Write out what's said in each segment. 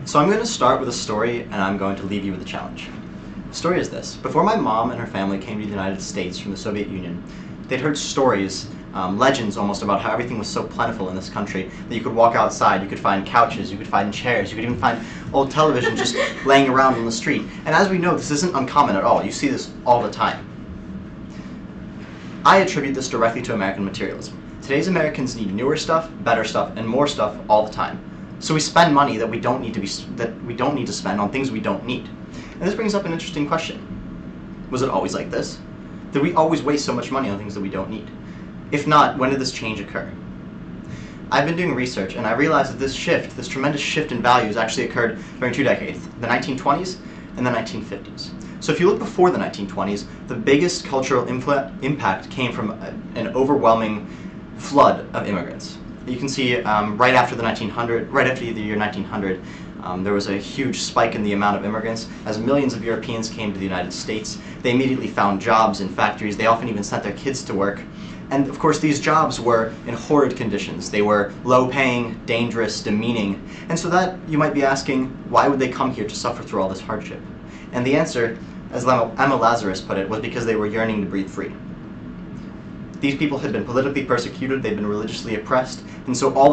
So I'm going to start with a story, and I'm going to leave you with a challenge. The story is this. Before my mom and her family came to the United States from the Soviet Union, they'd heard stories, legends almost, about how everything was so plentiful in this country that you could walk outside, you could find couches, you could find chairs, you could even find old television just laying around on the street. And as we know, this isn't uncommon at all. You see this all the time. I attribute this directly to American materialism. Today's Americans need newer stuff, better stuff, and more stuff all the time. So we spend money that we don't need to spend on things we don't need. And this brings up an interesting question. Was it always like this? Did we always waste so much money on things that we don't need? If not, when did this change occur? I've been doing research, and I realized that this tremendous shift in values actually occurred during two decades, the 1920s and the 1950s. So if you look before the 1920s, the biggest cultural impact came from an overwhelming flood of immigrants. You can see right after the year 1900, there was a huge spike in the amount of immigrants. As millions of Europeans came to the United States, they immediately found jobs in factories. They often even sent their kids to work. And of course, these jobs were in horrid conditions. They were low-paying, dangerous, demeaning. And so that, you might be asking, why would they come here to suffer through all this hardship? And the answer, as Emma Lazarus put it, was because they were yearning to breathe free. These people had been politically persecuted, they'd been religiously oppressed, and so all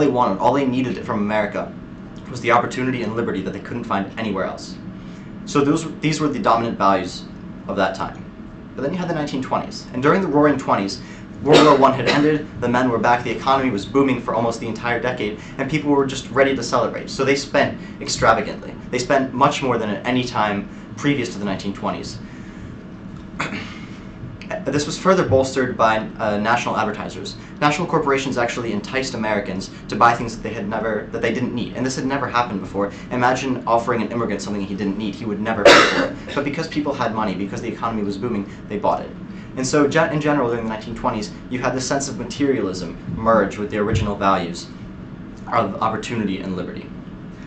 they needed from America was the opportunity and liberty that they couldn't find anywhere else. So these were the dominant values of that time. But then you had the 1920s, and during the Roaring '20s, World War I had ended, the men were back, the economy was booming for almost the entire decade, and people were just ready to celebrate. So they spent extravagantly. They spent much more than at any time previous to the 1920s. This was further bolstered by national advertisers. National corporations actually enticed Americans to buy things that they didn't need, and this had never happened before. Imagine offering an immigrant something he didn't need; he would never pay for it. But because people had money, because the economy was booming, they bought it. And so, in general, during the 1920s, you had this sense of materialism merge with the original values of opportunity and liberty.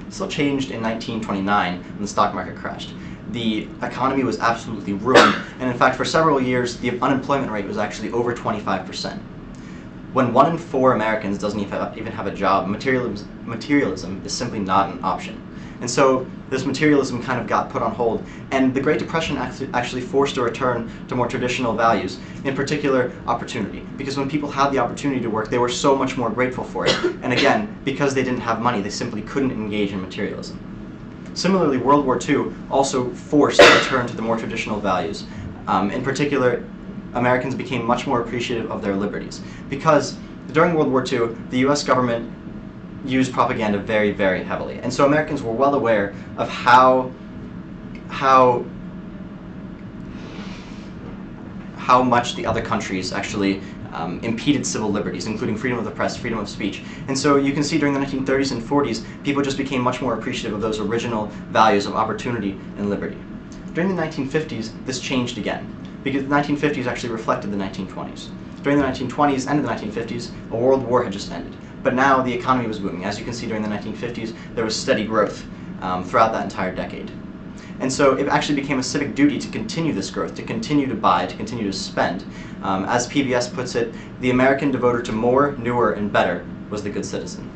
This all changed in 1929 when the stock market crashed. The economy was absolutely ruined, and in fact for several years the unemployment rate was actually over 25%. When 1 in 4 Americans doesn't even have a job, materialism is simply not an option. And so this materialism kind of got put on hold, and the Great Depression actually forced a return to more traditional values, in particular opportunity. Because when people had the opportunity to work, they were so much more grateful for it. And again, because they didn't have money, they simply couldn't engage in materialism. Similarly, World War II also forced a return to the more traditional values. In particular, Americans became much more appreciative of their liberties. Because during World War II, the US government used propaganda very, very heavily. And so Americans were well aware of how much the other countries actually impeded civil liberties, including freedom of the press, freedom of speech. And so you can see during the 1930s and 40s, people just became much more appreciative of those original values of opportunity and liberty. During the 1950s, this changed again, because the 1950s actually reflected the 1920s. During the 1920s and the 1950s, a world war had just ended. But now the economy was booming. As you can see, during the 1950s, there was steady growth throughout that entire decade. And so it actually became a civic duty to continue this growth, to continue to buy, to continue to spend. As PBS puts it, the American devoted to more, newer, and better was the good citizen.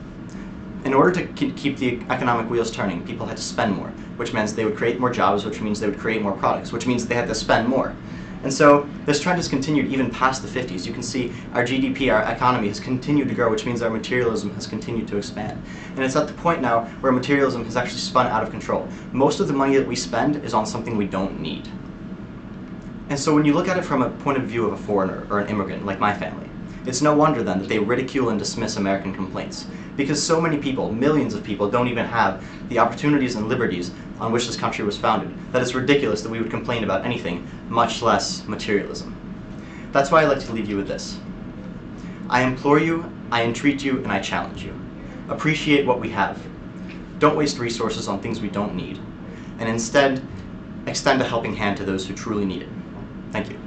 In order to keep the economic wheels turning, people had to spend more, which means they would create more jobs, which means they would create more products, which means they had to spend more. And so this trend has continued even past the 50s. You can see our GDP, our economy, has continued to grow, which means our materialism has continued to expand. And it's at the point now where materialism has actually spun out of control. Most of the money that we spend is on something we don't need. And so when you look at it from a point of view of a foreigner or an immigrant, like my family, it's no wonder then that they ridicule and dismiss American complaints. Because so many people, millions of people, don't even have the opportunities and liberties on which this country was founded, that it's ridiculous that we would complain about anything, much less materialism. That's why I'd like to leave you with this. I implore you, I entreat you, and I challenge you. Appreciate what we have. Don't waste resources on things we don't need, and instead, extend a helping hand to those who truly need it. Thank you.